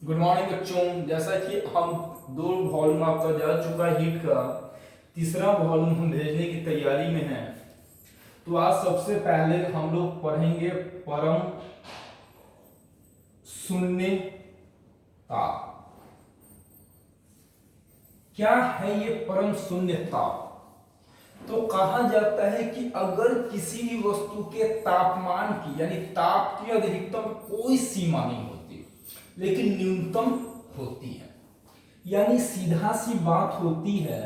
Good morning बच्चों। जैसा कि हम दो वॉल्यूम आपका जा चुका है हीट का, तीसरा वॉल्यूम हम भेजने की तैयारी में है। तो आज सबसे पहले हम लोग पढ़ेंगे परम शून्य ताप। क्या है ये परम शून्य ताप? तो कहा जाता है कि अगर किसी भी वस्तु के तापमान की यानी ताप की अधिकतम कोई सीमा नहीं होती लेकिन न्यूनतम होती है, यानी सीधा सी बात होती है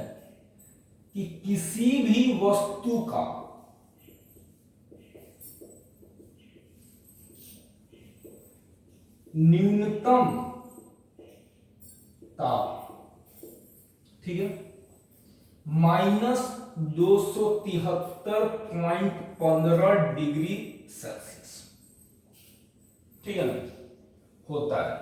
कि किसी भी वस्तु का न्यूनतम ताप, ठीक है, -273.15 डिग्री सेल्सियस, ठीक है ना, होता है।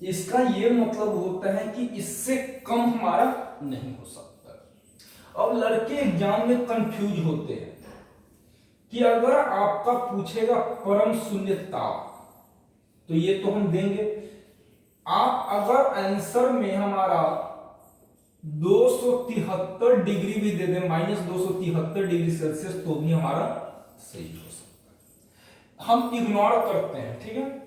इसका यह मतलब होता है कि इससे कम हमारा नहीं हो सकता। अब लड़के एग्जाम में कंफ्यूज होते हैं कि अगर आपका पूछेगा परम शून्य ताप तो ये तो हम देंगे। आप अगर आंसर में हमारा 273 डिग्री भी दे दें, -273 डिग्री सेल्सियस, तो भी हमारा सही हो सकता है। हम इग्नोर करते हैं, ठीक है।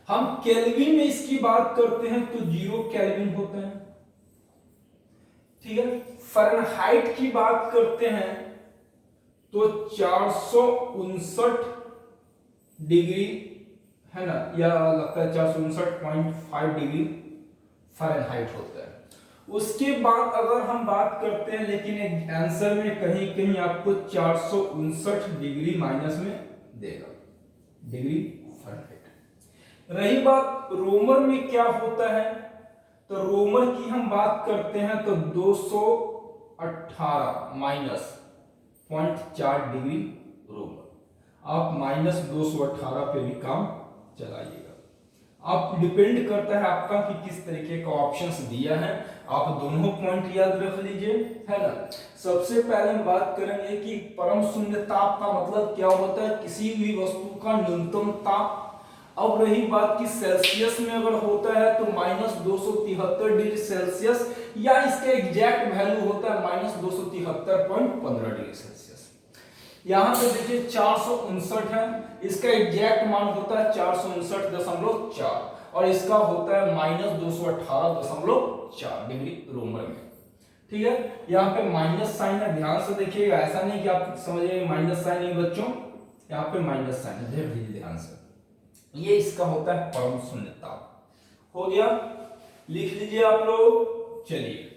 हम केल्विन में इसकी बात करते हैं तो 0 केल्विन होते हैं, ठीक है। फ़ारेनहाइट की बात करते हैं तो 459 डिग्री है ना, या लगता है 459.5 डिग्री फ़ारेनहाइट होता है। उसके बाद अगर हम बात करते हैं, लेकिन आंसर में कहीं कहीं आपको 459 डिग्री माइनस में देगा, डिग्री फ़ारेनहाइट। रही बात रोमर में क्या होता है, तो रोमर की हम बात करते हैं तो 218 माइनस 0.4 डिग्री रोमर। आप -218 पे भी काम चलाइएगा। आप डिपेंड करता है आपका कि किस तरीके का ऑप्शंस दिया है। आप दोनों पॉइंट याद रख लीजिए, है ना। सबसे पहले हम बात करेंगे कि परम शून्य ताप का मतलब क्या होता है, किसी भी वस्तु का न्यूनतम ताप। अब रही बात कि सेल्सियस में अगर होता है तो -273 डिग्री सेल्सियस, या इसका एग्जैक्ट वैल्यू होता है -273.15 डिग्री सेल्सियस। यहां पे देखिए 459 है, इसका एग्जैक्ट मान होता है 459.4 और इसका होता है -218.4 डिग्री रोमर में, ठीक है। यहाँ पे माइनस साइन है, ध्यान से देखिएगा, ऐसा नहीं कि आप समझिए माइनस साइन नहीं बच्चों, यहाँ पे माइनस साइन है, देख लीजिए ध्यान से। ये इसका होता है परम शून्य ताप। हो गया, लिख लीजिए आप लोग। चलिए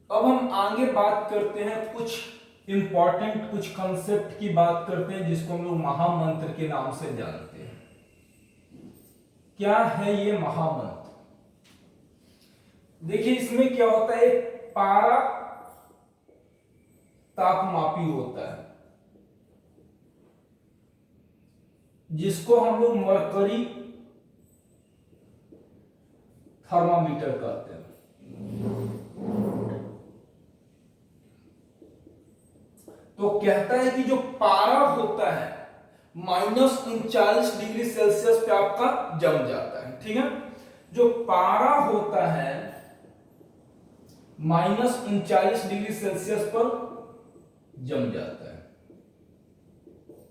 अब हम आगे बात करते हैं, कुछ इंपॉर्टेंट कुछ कंसेप्ट की बात करते हैं जिसको हम लोग महामंत्र के नाम से जानते हैं। क्या है ये महामंत्र? देखिए इसमें क्या होता है, पारा तापमापी होता है जिसको हम लोग मरकरी थर्मामीटर कहते हैं। तो कहता है कि जो पारा होता है -39 डिग्री सेल्सियस पे आपका जम जाता है, ठीक है। जो पारा होता है -39 डिग्री सेल्सियस पर जम जाता है,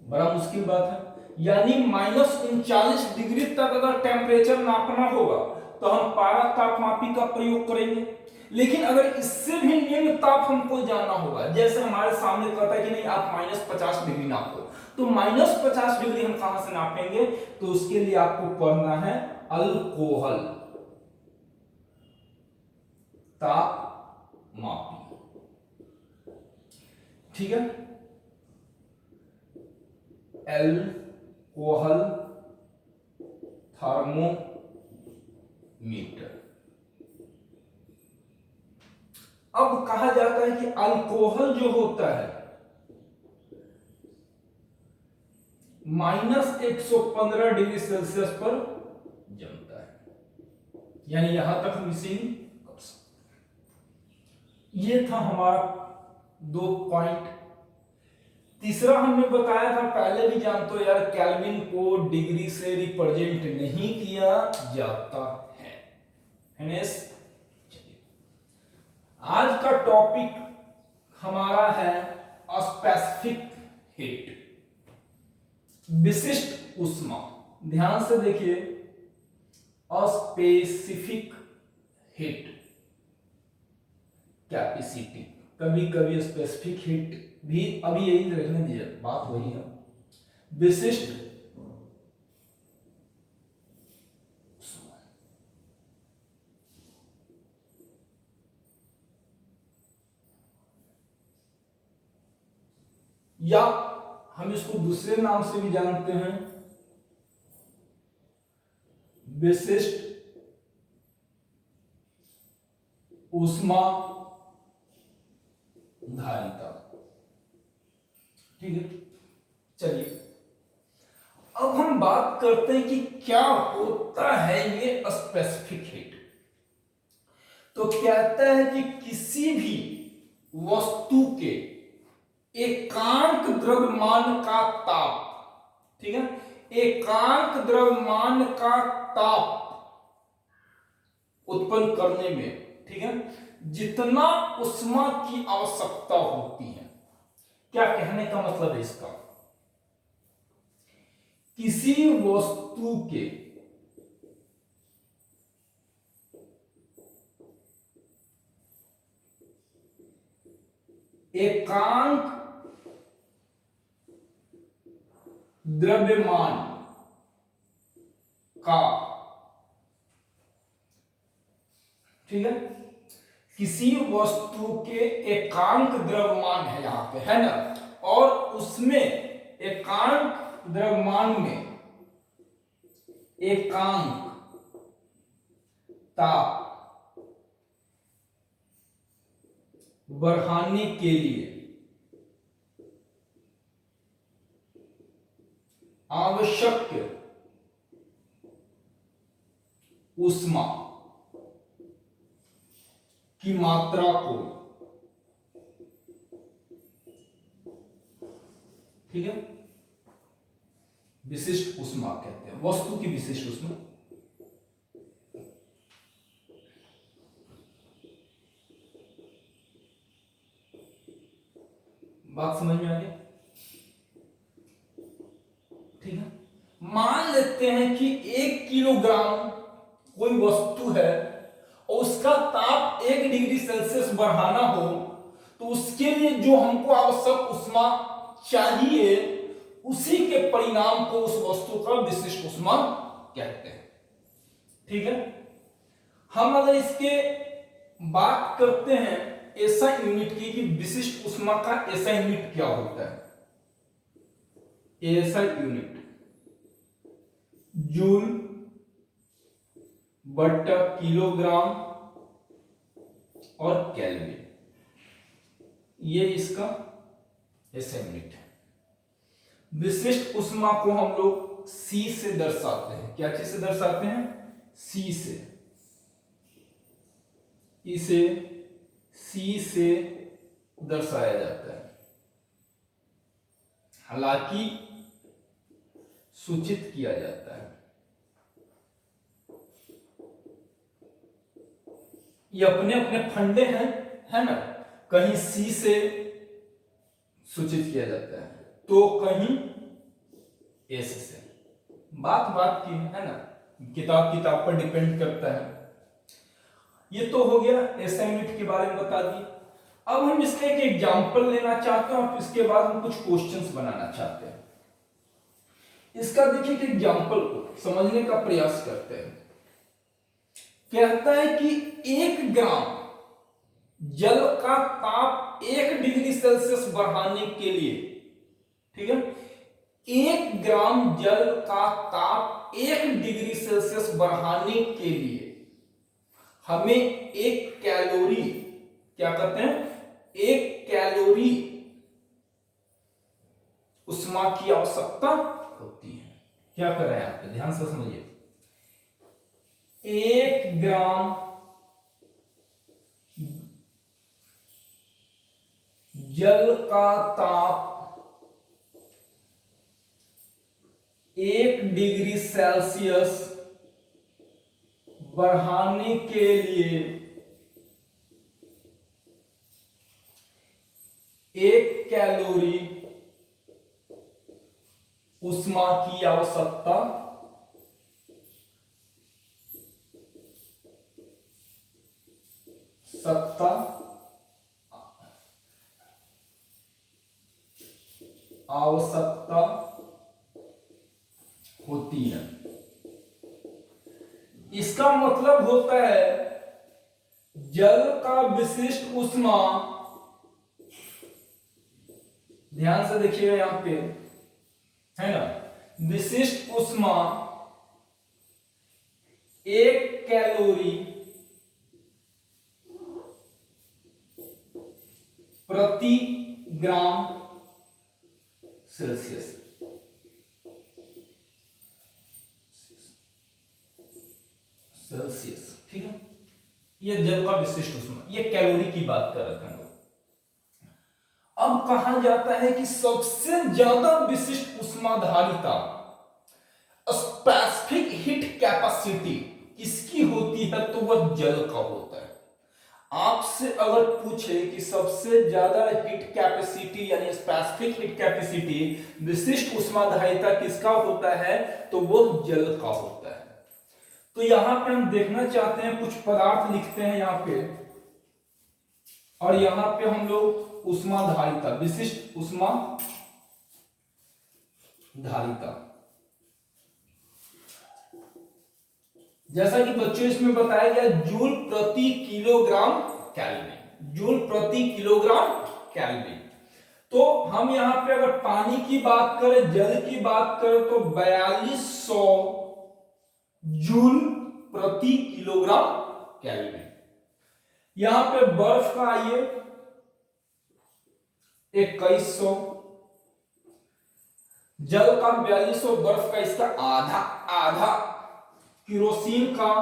बड़ा मुश्किल बात है। यानी -39 डिग्री तक अगर टेम्परेचर नापना होगा तो हम पारा तापमापी का प्रयोग करेंगे। लेकिन अगर इससे भी निम्न ताप हमको जानना होगा, जैसे हमारे सामने कहता है कि नहीं आप -50 डिग्री नापो, तो -50 डिग्री हम कहां से नापेंगे? तो उसके लिए आपको पढ़ना है अल्कोहल तापमापी, ठीक है। Alcohol thermometer. अब कहा जाता है कि अल्कोहल जो होता है -115 डिग्री सेल्सियस पर जमता है, यानी यहां तक हम इसे कर सकते। ये था हमारा 2 पॉइंट तीसरा हमने बताया था, पहले भी जानते हो यार, केल्विन को डिग्री से रिप्रेजेंट नहीं किया जाता है। Hence, आज का टॉपिक हमारा है स्पेसिफिक हीट, विशिष्ट ऊष्मा। ध्यान से देखिए, स्पेसिफिक हीट कैपेसिटी, कभी कभी स्पेसिफिक हीट भी, अभी यही रखने दीजिए, बात वही है। विशिष्ट या हम इसको दूसरे नाम से भी जानते हैं, विशिष्ट ऊष्मा धारिता। ठीक है, चलिए अब हम बात करते हैं कि क्या होता है ये स्पेसिफिक हीट। तो कहता है कि किसी भी वस्तु के एकांक द्रव्यमान का ताप, ठीक है, एकांक द्रव्यमान का ताप उत्पन्न करने में, ठीक है, जितना ऊष्मा की आवश्यकता होती है। क्या कहने का मतलब है इसका? किसी वस्तु के एकांक द्रव्यमान का, ठीक है, किसी वस्तु के एकांक द्रव्यमान है यहां पे, है ना, और उसमें एकांक द्रव्यमान में एकांक ताप बढ़ाने के लिए आवश्यक ऊष्मा की मात्रा को, ठीक है, विशिष्ट ऊष्मा कहते हैं, वस्तु की विशिष्ट ऊष्मा। बात समझ में आ गई? ठीक है, मान लेते हैं कि 1 किलोग्राम कोई वस्तु है और उसका ताप 1 डिग्री सेल्सियस बढ़ाना हो, तो उसके लिए जो हमको आवश्यक ऊष्मा चाहिए, उसी के परिणाम को उस वस्तु का विशिष्ट ऊष्मा कहते हैं। ठीक है, हम अगर इसके बात करते हैं ऐसा यूनिट की कि विशिष्ट ऊष्मा का ऐसा यूनिट क्या होता है, ऐसा यूनिट जूल बटा किलोग्राम और केल्विन, ये इसका ऐसा यूनिट है। विशिष्ट ऊष्मा को हम लोग C से दर्शाते हैं। क्या चीज से दर्शाते हैं? C से। इसे C से दर्शाया जाता है, हालांकि सूचित किया जाता है। ये अपने अपने फंडे हैं, है ना, कहीं C से सूचित किया जाता है तो कहीं S से। बात बात की है ना, किताब पर डिपेंड करता है। ये तो हो गया एसआई यूनिट के बारे में बता दी। अब हम इसका एक एग्जांपल लेना चाहते हैं और इसके बाद हम कुछ क्वेश्चंस बनाना चाहते हैं। इसका देखिए कि एग्जांपल को समझने का प्रयास करते हैं। कहता है कि 1 ग्राम जल का ताप 1 डिग्री सेल्सियस बढ़ाने के लिए, ठीक है, 1 ग्राम जल का ताप 1 डिग्री सेल्सियस बढ़ाने के लिए हमें 1 कैलोरी, क्या कहते हैं, 1 कैलोरी ऊष्मा की आवश्यकता होती है। क्या कर रहे हैं आप, ध्यान से समझिए। 1 ग्राम जल का ताप 1 डिग्री सेल्सियस बढ़ाने के लिए 1 कैलोरी उष्मा की आवश्यकता होती है। इसका मतलब होता है जल का विशिष्ट ऊष्मा, ध्यान से देखिएगा यहां पे, है ना, विशिष्ट ऊष्मा 1 कैलोरी प्रति ग्राम सेल्सियस। ठीक है, ये जल का विशिष्ट ऊष्मा, ये कैलोरी की बात कर रहे हैं लोग। अब कहा जाता है कि सबसे ज्यादा विशिष्ट ऊष्माधारिता, स्पेसिफिक हीट कैपेसिटी किसकी होती है, तो वह जल का होता है। आपसे अगर पूछे कि सबसे ज्यादा हीट कैपेसिटी यानी स्पेसिफिक हीट कैपेसिटी, विशिष्ट ऊष्माधारिता किसका होता है, तो वह जल का होता है। तो यहां पे हम देखना चाहते हैं, कुछ पदार्थ लिखते हैं यहां पे, और यहां पे हम लोग ऊष्माधारिता, विशिष्ट ऊष्मा धारिता, जैसा कि बच्चों इसमें बताया गया जूल प्रति किलोग्राम केल्विन, जूल प्रति किलोग्राम केल्विन। तो हम यहां पे अगर पानी की बात करें, जल की बात करें, तो 4200 जूल प्रति किलोग्राम केल्विन। यहां पे बर्फ का आइए 2100, जल का 4200, बर्फ का इसका आधा आधा, केरोसिन का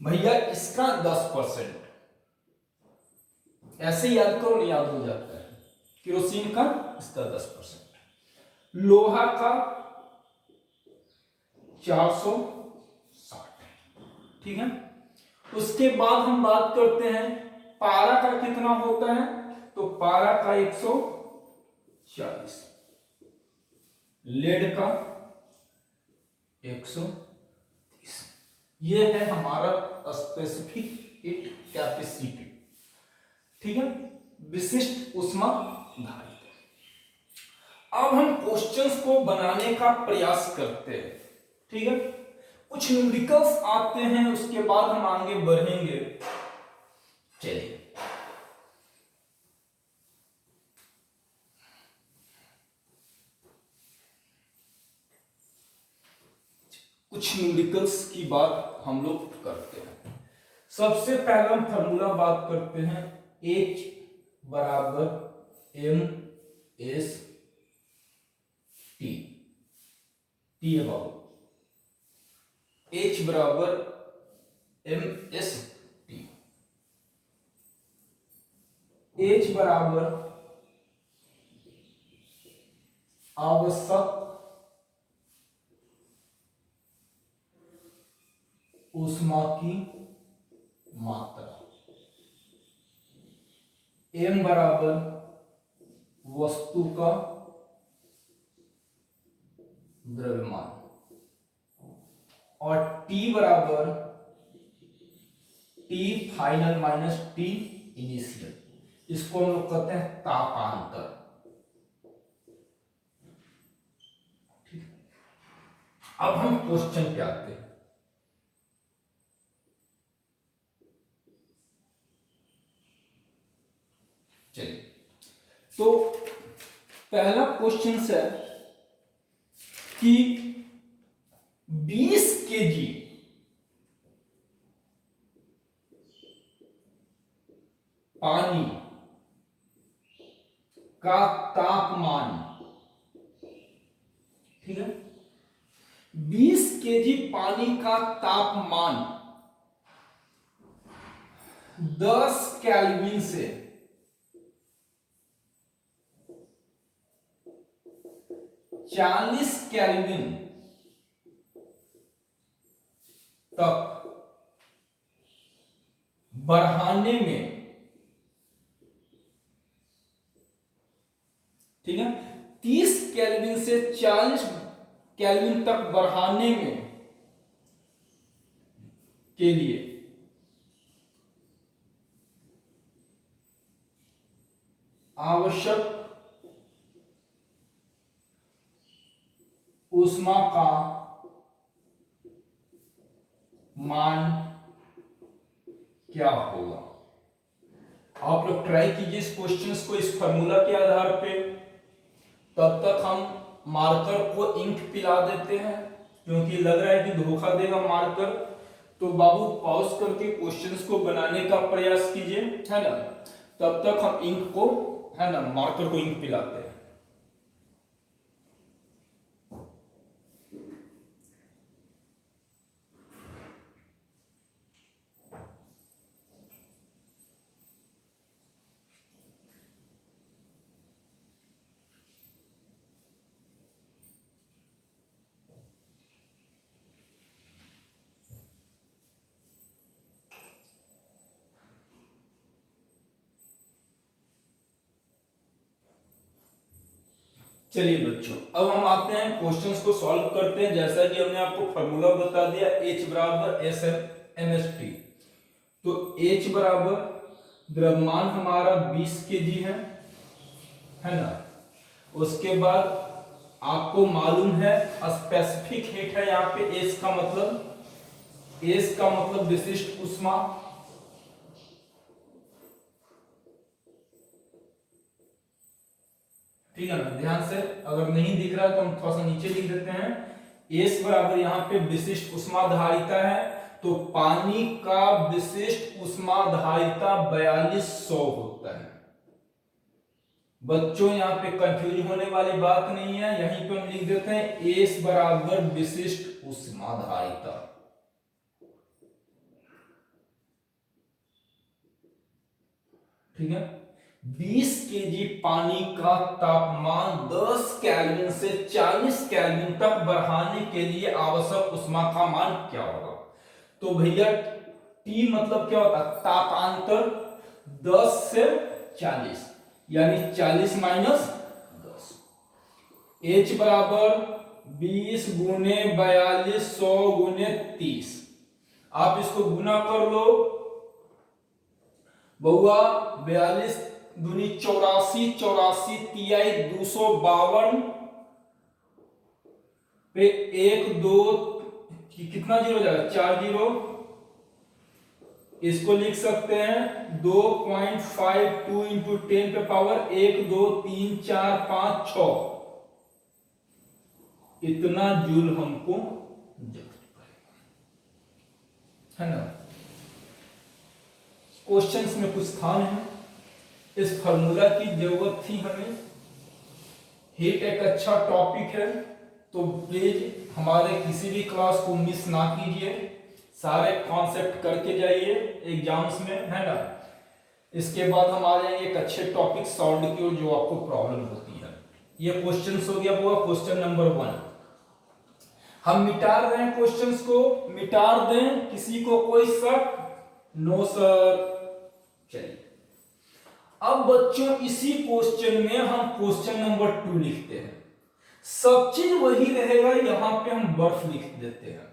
भैया इसका 10%, ऐसे याद करो, नहीं याद हो जाता है, केरोसिन का इसका 10%, लोहा का 460। ठीक है, उसके बाद हम बात करते हैं पारा का कितना होता है, तो पारा का 140, लेड का 130। ये है हमारा स्पेसिफिक हीट कैपेसिटी। ठीक है, विशिष्ट ऊष्मा धारिता। अब हम क्वेश्चंस को बनाने का प्रयास करते हैं। ठीक है, कुछ न्यूमेरिकल्स आते हैं, उसके बाद हम आगे बढ़ेंगे। चलिए, कुछ न्यूमेरिकल्स की बात हम लोग करते हैं। सबसे पहला हम फॉर्मूला बात करते हैं, H बराबर MS T, टी है बाबू, H बराबर MS T, H बराबर आवश्यक ऊष्मा की मात्रा, M बराबर वस्तु का द्रव्यमान, और T बराबर T final minus T initial, इसको हम लोग कहते हैं तापांतर। ठीक, अब हम क्वेश्चन पे आते हैं। चलिए, तो पहला क्वेश्चन है कि 20 केजी पानी का तापमान, ठीक है, 20 केजी पानी का तापमान 10 केल्विन से 40 केल्विन तक बढ़ाने में, ठीक है, 30 केल्विन से 40 केल्विन तक बढ़ाने में के लिए आवश्यक ऊष्मा का मान क्या होगा। आप लोग ट्राई कीजिए इस क्वेश्चंस को इस फॉर्मूला के आधार पे। तब तक हम मार्कर को इंक पिला देते हैं, क्योंकि लग रहा है कि धोखा देगा मार्कर। तो बाबू पॉज करके क्वेश्चंस को बनाने का प्रयास कीजिए, है ना। तब तक हम इंक को, है ना, मार्कर को इंक पिलाते हैं। चलिए बच्चों, अब हम आते हैं क्वेश्चंस को सॉल्व करते हैं। जैसा कि हमने आपको फॉर्मूला बता दिया, H बराबर SN/NH3। तो H बराबर द्रव्यमान हमारा 20 kg है ना। उसके बाद आपको मालूम है स्पेसिफिक हीट है यहाँ पे। S का मतलब विशिष्ट ऊष्मा। ठीक है ना, ध्यान से, अगर नहीं दिख रहा है तो हम थोड़ा सा नीचे लिख देते हैं। S बराबर यहाँ पे विशिष्ट ऊष्माधारिता है, तो पानी का विशिष्ट ऊष्माधारिता 4200 होता है। बच्चों यहाँ पे कंफ्यूज होने वाली बात नहीं है, यहीं पे हम लिख देते हैं S बराबर विशिष्ट ऊष्माधारिता। ठीक है, 20 केजी पानी का तापमान 10 केल्विन से 40 केल्विन तक बढ़ाने के लिए आवश्यक ऊष्मा का मान क्या होगा। तो भैया T मतलब क्या होता है, तापांतर 10 से 40, यानी 40 माइनस 10। H बराबर 20 गुने 42 100 गुने 30। आप इसको गुना कर लो बउआ। 42 दूनी 84, 84 तियाई 252 पे 1 2 कितना जीरो जाएगा, 4 जीरो। इसको लिख सकते हैं 2.52 इंटू 10 पे पावर 1 2 3 4 5 6। इतना जूल हमको है ना। क्वेश्चंस में कुछ था नहीं, इस फॉर्मूला की जरूरत थी हमें। हीट एक अच्छा टॉपिक है, तो प्लीज हमारे किसी भी क्लास को मिस ना कीजिए, सारे कॉन्सेप्ट करके जाइए एग्जाम्स में, है ना। इसके बाद हम आ जाएंगे एक अच्छे टॉपिक सॉल्व की ओर जो आपको प्रॉब्लम होती है। ये क्वेश्चंस हो गया वो क्वेश्चन नंबर 1। हम मिटा रहे हैं क्वेश्चंस को, मिटा दें, किसी को कोई शक? No sir. चलिए अब बच्चों इसी क्वेश्चन में हम क्वेश्चन नंबर 2 लिखते हैं। सब चीज वही रहेगा, यहां पे हम बर्फ लिख देते हैं।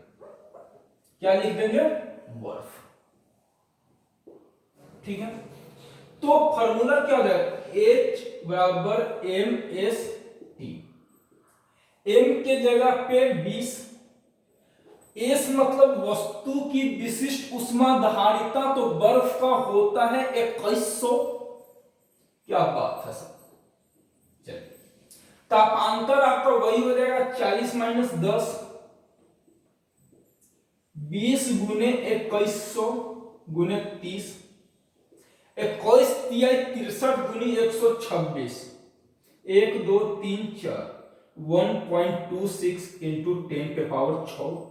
क्या लिख देंगे, बर्फ। ठीक है, तो फॉर्मूला क्या हो जाएगा, H बराबर MST। M के जगह पे 20, S मतलब वस्तु की विशिष्ट ऊष्माधारिता, तो बर्फ का होता है 2100। क्या बात है सर। चलिए तापांतर आपका वही हो जाएगा 40 माइनस 10, 20 गुने 2100 गुने 30, 21 तिहाई 63 गुनी 126, 1 2 3 4, 1.26 इंटू 10 पे पावर 6।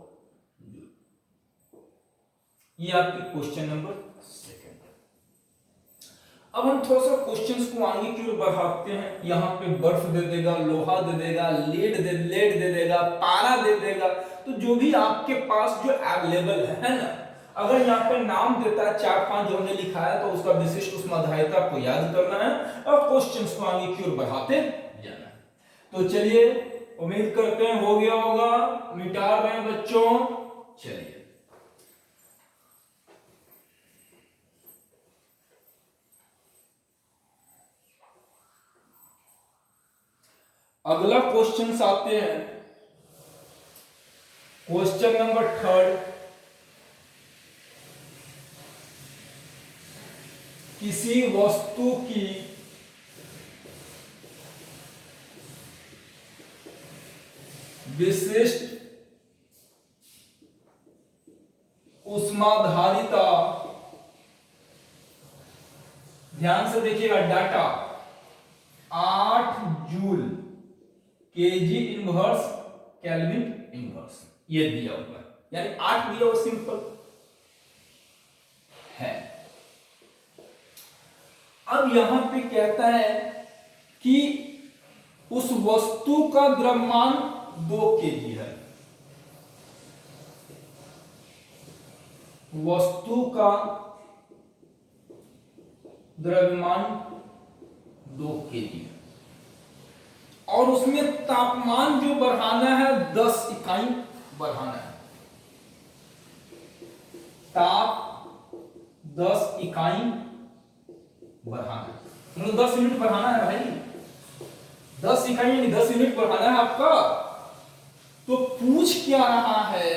ये आपके क्वेश्चन नंबर 2। अब हम थोड़ा सा क्वेश्चंस को आगे की ओर बढ़ाते हैं। यहाँ पे बर्फ दे देगा, लोहा दे देगा, लेड दे देगा, पारा दे देगा, तो जो भी आपके पास जो अवेलेबल है ना, अगर यहाँ पे नाम देता है 4-5 जो हमने लिखा है, तो उसका विशिष्ट उष्माधारिता को याद करना है और क्वेश्चंस को आगे की ओर बढ़ाते जाना है। तो चलिए, उम्मीद करते हैं हो गया होगा, मिटा रहे हैं बच्चों। चलिए अगला क्वेश्चन आते हैं, क्वेश्चन नंबर 3। किसी वस्तु की विशिष्ट उष्माधारिता, ध्यान से देखिएगा data, 8 joule KG inverse kelvin inverse, ये दिया हुआ है, यानी 8 दिया हुआ सिंपल है। अब यहां पे कहता है कि उस वस्तु का द्रव्यमान 2 केजी है, वस्तु का द्रव्यमान 2 केजी है, और उसमें तापमान जो बढ़ाना है 10 इकाई बढ़ाना है, ताप 10 इकाई बढ़ाना है, मतलब 10 यूनिट बढ़ाना है भाई, 10 इकाई यानी 10 यूनिट बढ़ाना है आपका। तो पूछ क्या रहा है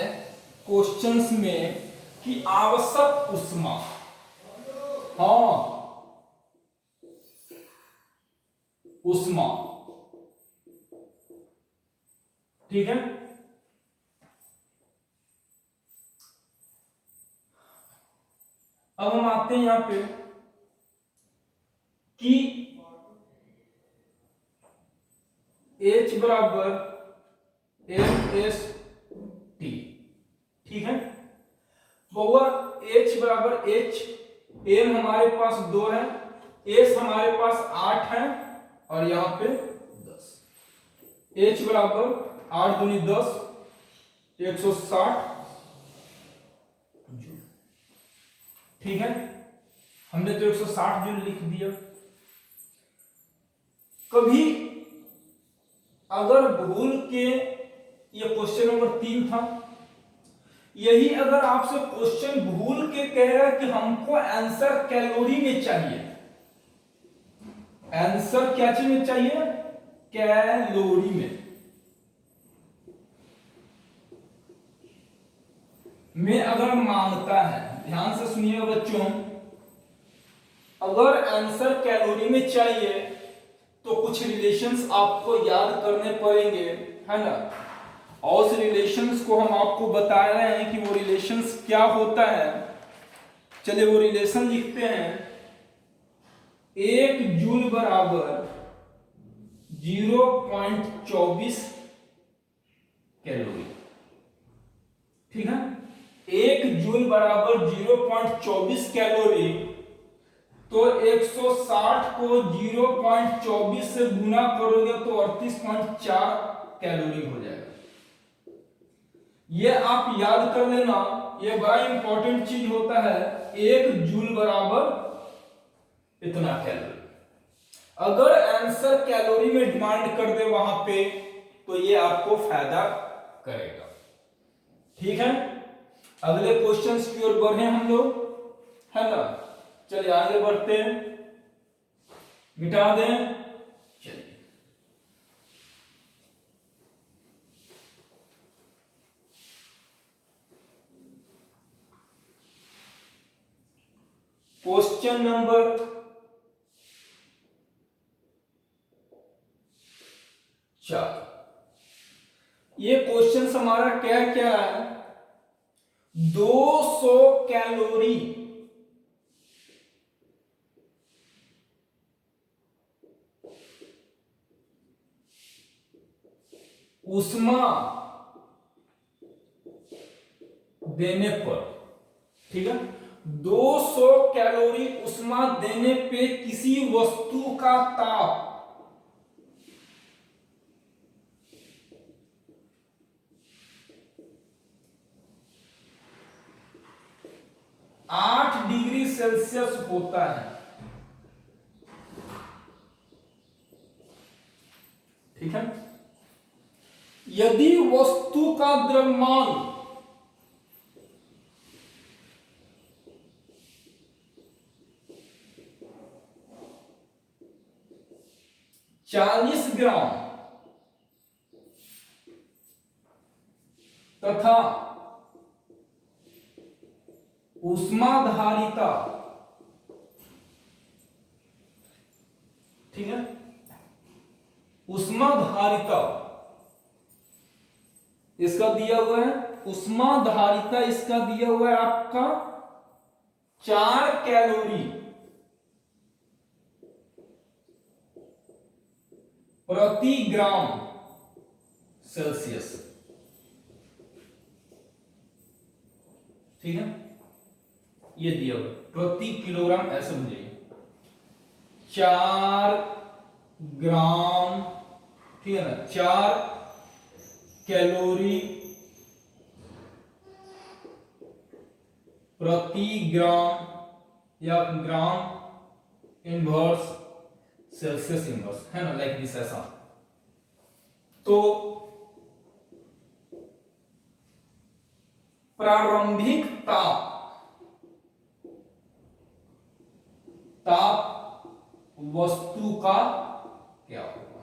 क्वेश्चंस में कि आवश्यक उष्मा, हाँ उष्मा, ठीक है। अब हम आते हैं यहां पे कि H बराबर MS T, ठीक है। बहुआ H बराबर H, M हमारे पास 2 है, S हमारे पास 8 है, और यहां पे 10। H बराबर 8 दूनी 10, 160 जूल, ठीक है। हमने तो 160 जूल लिख दिया। कभी अगर भूल के, ये क्वेश्चन नंबर 3 था, यही अगर आपसे क्वेश्चन भूल के कह रहा है कि हमको आंसर कैलोरी में चाहिए, आंसर क्या चीज में चाहिए, कैलोरी में अगर मांगता है, ध्यान से सुनिएगा बच्चों, अगर आंसर कैलोरी में चाहिए तो कुछ रिलेशंस आपको याद करने पड़ेंगे, है ना। और उस रिलेशंस को हम आपको बता रहे हैं कि वो रिलेशंस क्या होता है। चलिए वो रिलेशन लिखते हैं। 1 जूल बराबर 0.24 कैलोरी, ठीक है। 1 जूल बराबर 0.24 कैलोरी, तो 160 को 0.24 से गुना करोगे तो 38.4 कैलोरी हो जाएगा। ये आप याद कर लेना, ये बड़ा इंपॉर्टेंट चीज होता है। 1 जूल बराबर इतना कैलोरी, अगर आंसर कैलोरी में डिमांड कर दे वहां पे, तो ये आपको फायदा करेगा, ठीक है। अगले क्वेश्चंस की ओर बढ़े हम लोग, है ना। चलिए आगे बढ़ते हैं, मिटा दें। चलिए क्वेश्चन नंबर 4। ये क्वेश्चन हमारा क्या क्या है, 200 कैलोरी उष्मा देने पर, ठीक है, 200 कैलोरी उष्मा देने पे किसी वस्तु का ताप 8 डिग्री सेल्सियस होता है। ठीक है, यदि वस्तु का द्रव्यमान 40 ग्राम तथा ऊष्माधारिता, ठीक है, ऊष्माधारिता इसका दिया हुआ है, ऊष्माधारिता इसका दिया हुआ है आपका 4 कैलोरी प्रति ग्राम सेल्सियस। ठीक है, ये दिया हुआ प्रति किलोग्राम, ऐसे मुझे 4 ग्राम, ठीक है ना, 4 कैलोरी प्रति ग्राम या ग्राम इनवर्स सेल्सियस इनवर्स, है ना, लाइक दिस, ऐसा। तो प्रारंभिक ताप वस्तु का क्या होगा?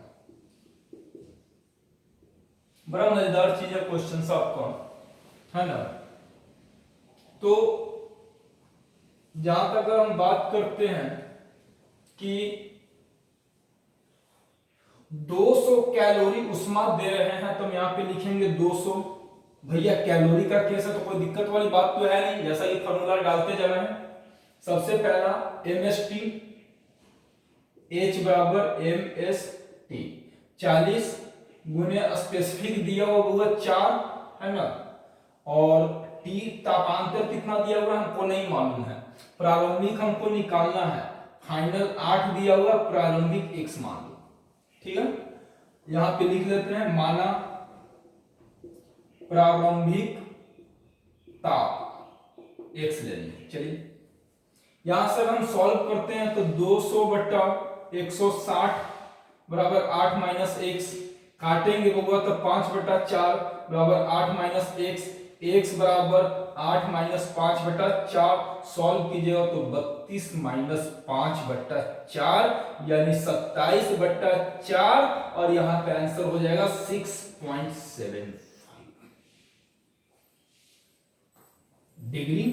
बड़ा मजेदार चीज है क्वेश्चन आपका, है ना। तो जहां तक हम बात करते हैं कि 200 कैलोरी उष्मा दे रहे हैं, तो हम यहां पे लिखेंगे 200। भैया कैलोरी का केस है तो कोई दिक्कत वाली बात तो है नहीं, जैसा ये फॉर्मूला डालते जा रहे हैं। सबसे पहला MST, H बराबर MST, 40 गुने स्पेसिफिक दिया हुआ 4, है ना, और T तापांतर कितना दिया हुआ हमको नहीं मालूम है, प्रारंभिक हमको निकालना है, फाइनल 8 दिया हुआ, प्रारंभिक X मान लो। ठीक है, यहां पे लिख लेते हैं, माना प्रारंभिक ताप X ले लेंगे। चलिए यहां से हम सॉल्व करते हैं, तो 200 बटा 160 बराबर 8 माइनस x, काटेंगे होगा तो 5 बटा 4 बराबर 8 माइनस x, x बराबर 8 माइनस 5 बटा 4, सॉल्व कीजिएगा तो 32 माइनस 5 बटा 4 यानी 27 बटा 4, और यहां पे आंसर हो जाएगा 6.75 डिग्री